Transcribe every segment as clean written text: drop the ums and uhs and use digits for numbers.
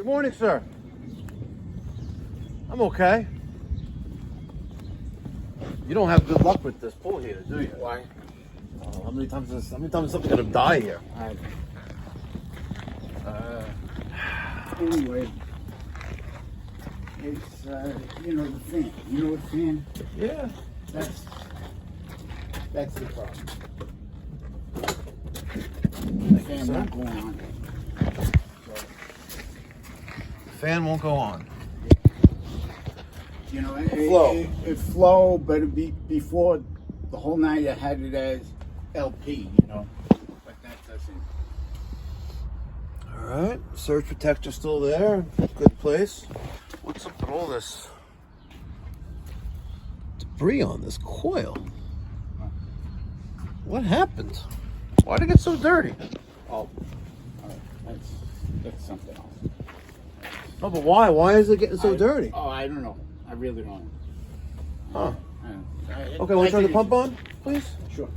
morning, sir. I'm okay. You don't have good luck with this pool heater, do you? Why? How many times is something gonna die here? Anyway, it's you know the fan. You know what fan? Yeah. That's the problem. The fan won't go on. The fan won't go on. You know, It flow, but before the whole night I had it as LP, you know, but that doesn't. All right, surge protector still there. Good place. What's up with all this debris on this coil? What happened? Why did it get so dirty? Oh, all right, that's something else. No, but why? Why is it getting so dirty? Oh, I don't know. I really don't know. Huh. Okay, want to turn the pump on, please? Sure.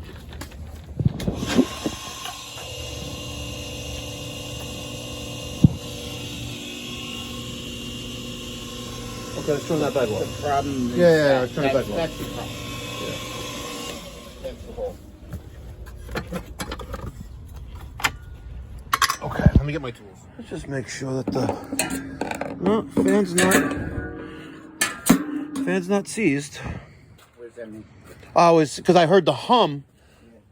Okay, let's turn that bad one. The problem is Yeah, let's turn it back on. That's the problem. Yeah. That's the whole. Okay, let me get my tools. Let's just make sure that the fan's not seized. What does that mean? It's because I heard the hum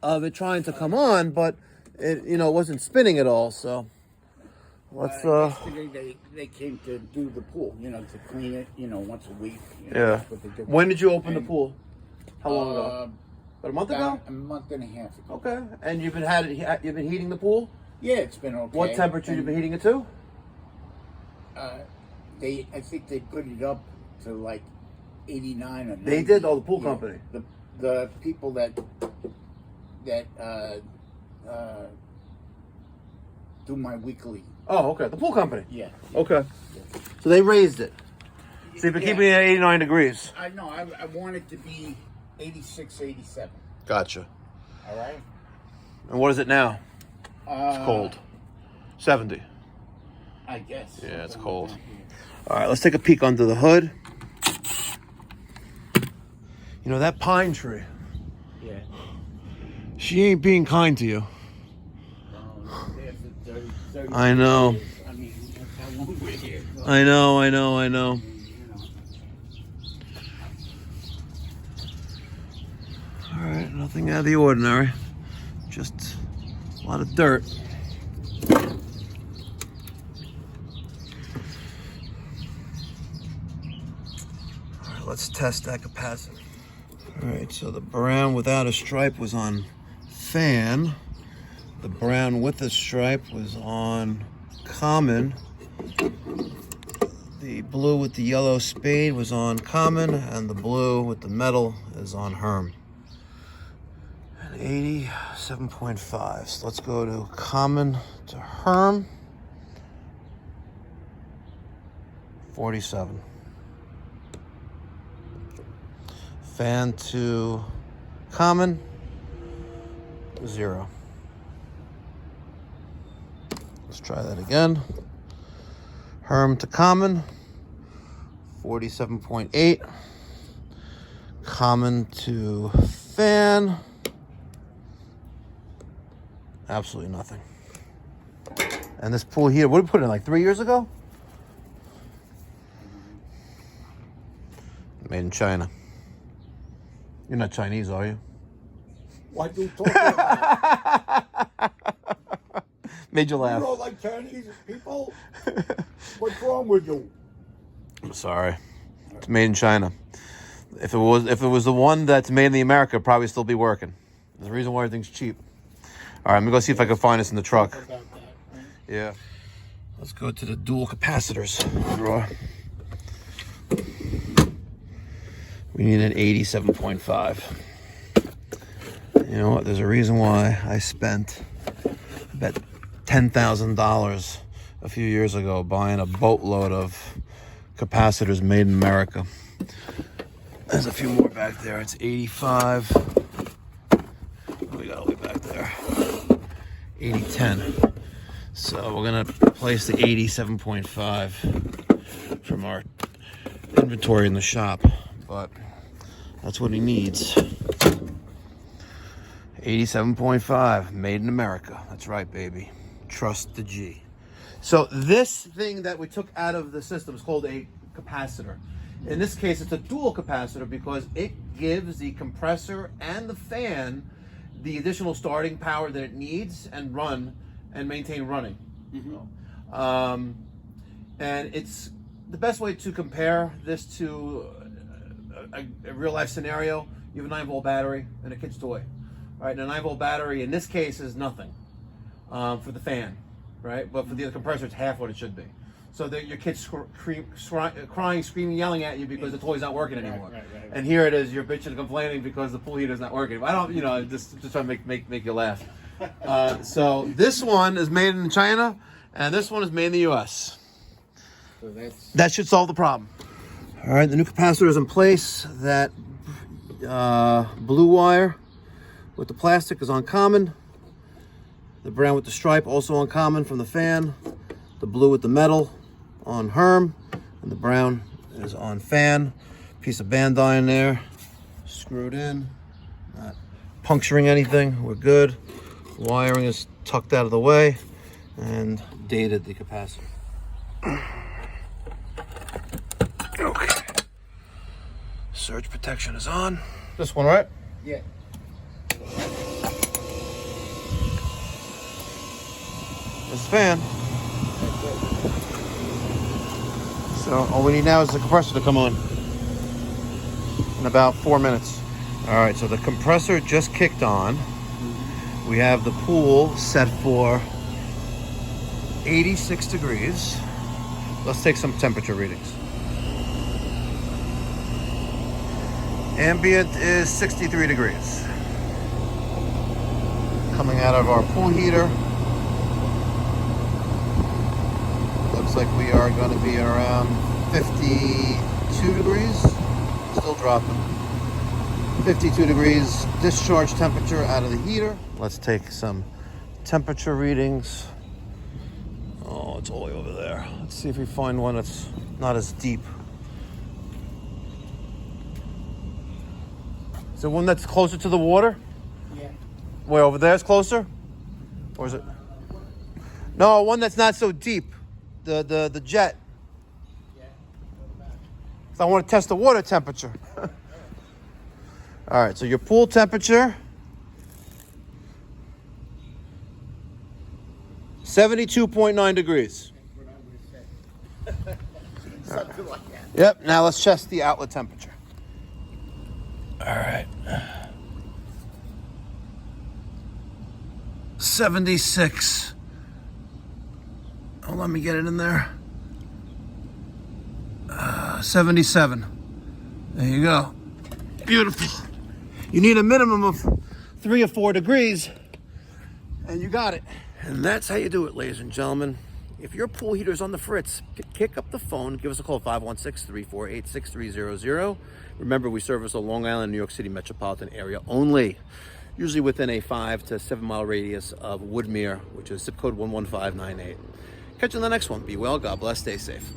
of it trying to come on, but it wasn't spinning at all. So let's Yesterday they came to do the pool, you know, to clean it, you know, once a week. You know, yeah. that's what they do. When did you open the pool? How long ago? About a month ago. A month and a half ago. Okay, and you've been heating the pool. Yeah, it's been okay. What temperature you been heating it to? I think they put it up to like 89 or 90. They did? Oh, the pool company. The people that do my weekly. Oh, okay. The pool company. Yeah. Okay. So they raised it. So you've been keeping it at 89 degrees. I know. I want it to be 86, 87. Gotcha. All right. And what is it now? It's cold. 70. I guess. Yeah, it's cold. All right, let's take a peek under the hood. You know, that pine tree. Yeah. She ain't being kind to you. There's 30 I know. years. I mean, that's how long we're here. So, I know. you know. All right, nothing out of the ordinary. Just a lot of dirt. All right, let's test that capacitor. All right, so the brown without a stripe was on fan. The brown with a stripe was on common. The blue with the yellow spade was on common, and the blue with the metal is on Herm. And 87.5. So let's go to common to Herm. 47. Fan to common, 0. Let's try that again. Herm to common, 47.8. Common to fan, absolutely nothing. And this pool here, what did we put in, like 3 years ago? Made in China. You're not Chinese, are you? Why do you talk about Made you laugh. You don't like Chinese people? What's wrong with you? I'm sorry. It's made in China. If it was the one that's made in the America, it'd probably still be working. There's a reason why everything's cheap. All right, I'm gonna go see if I can find this in the truck. About that, right? Yeah. Let's go to the dual capacitors drawer. We need an 87.5. You know what? There's a reason why I spent about $10,000 a few years ago buying a boatload of capacitors made in America. There's a few more back there. It's 85. What do we got all the way back there? 8010. So we're gonna place the 87.5 from our inventory in the shop, but that's what he needs. 87.5, made in America. That's right, baby. Trust the G. So this thing that we took out of the system is called a capacitor. In this case, it's a dual capacitor because it gives the compressor and the fan the additional starting power that it needs and maintain running. And it's the best way to compare this to a real life scenario. You have a 9-volt battery and a kid's toy. All right, and a 9-volt battery in this case is nothing for the fan, right? But for the other compressor, it's half what it should be. So that your kid's crying, screaming, yelling at you because the toy's not working anymore. Right. And here it is, you're bitching and complaining because the pool heater's not working. I don't, just trying to make you laugh. So this one is made in China, and this one is made in the U.S. So that should solve the problem. All right, the new capacitor is in place. That blue wire with the plastic is uncommon. The brown with the stripe also uncommon from the fan. The blue with the metal on Herm, and the brown is on fan. Piece of bandai in there, screwed in, not puncturing anything. We're good. Wiring is tucked out of the way, and dated the capacitor. Okay. Surge protection is on. This one, right? Yeah. This is the fan. So all we need now is the compressor to come on in about 4 minutes. All right, so the compressor just kicked on. We have the pool set for 86 degrees. Let's take some temperature readings. Ambient is 63 degrees. Coming out of our pool heater. Looks like we are going to be around 52 degrees. Still dropping. 52 degrees discharge temperature out of the heater. Let's take some temperature readings. Oh, it's all the way over there. Let's see if we find one that's not as deep. Is there one that's closer to the water? Yeah. Where, over there is closer? Or is it? No, one that's not so deep. The jet. Yeah. So I want to test the water temperature. All right, so your pool temperature, 72.9 degrees. That's what I would have said. Something like that. Yep, now let's test the outlet temperature. All right. 76. Oh, let me get it in there. 77. There you go. Beautiful. You need a minimum of 3 or 4 degrees, and you got it. And that's how you do it, ladies and gentlemen. If your pool heater's on the fritz, pick up the phone, give us a call, 516-348-6300. Remember, we service the Long Island, New York City metropolitan area only, usually within a 5 to 7 mile radius of Woodmere, which is zip code 11598. Catch you on the next one. Be well, God bless, stay safe.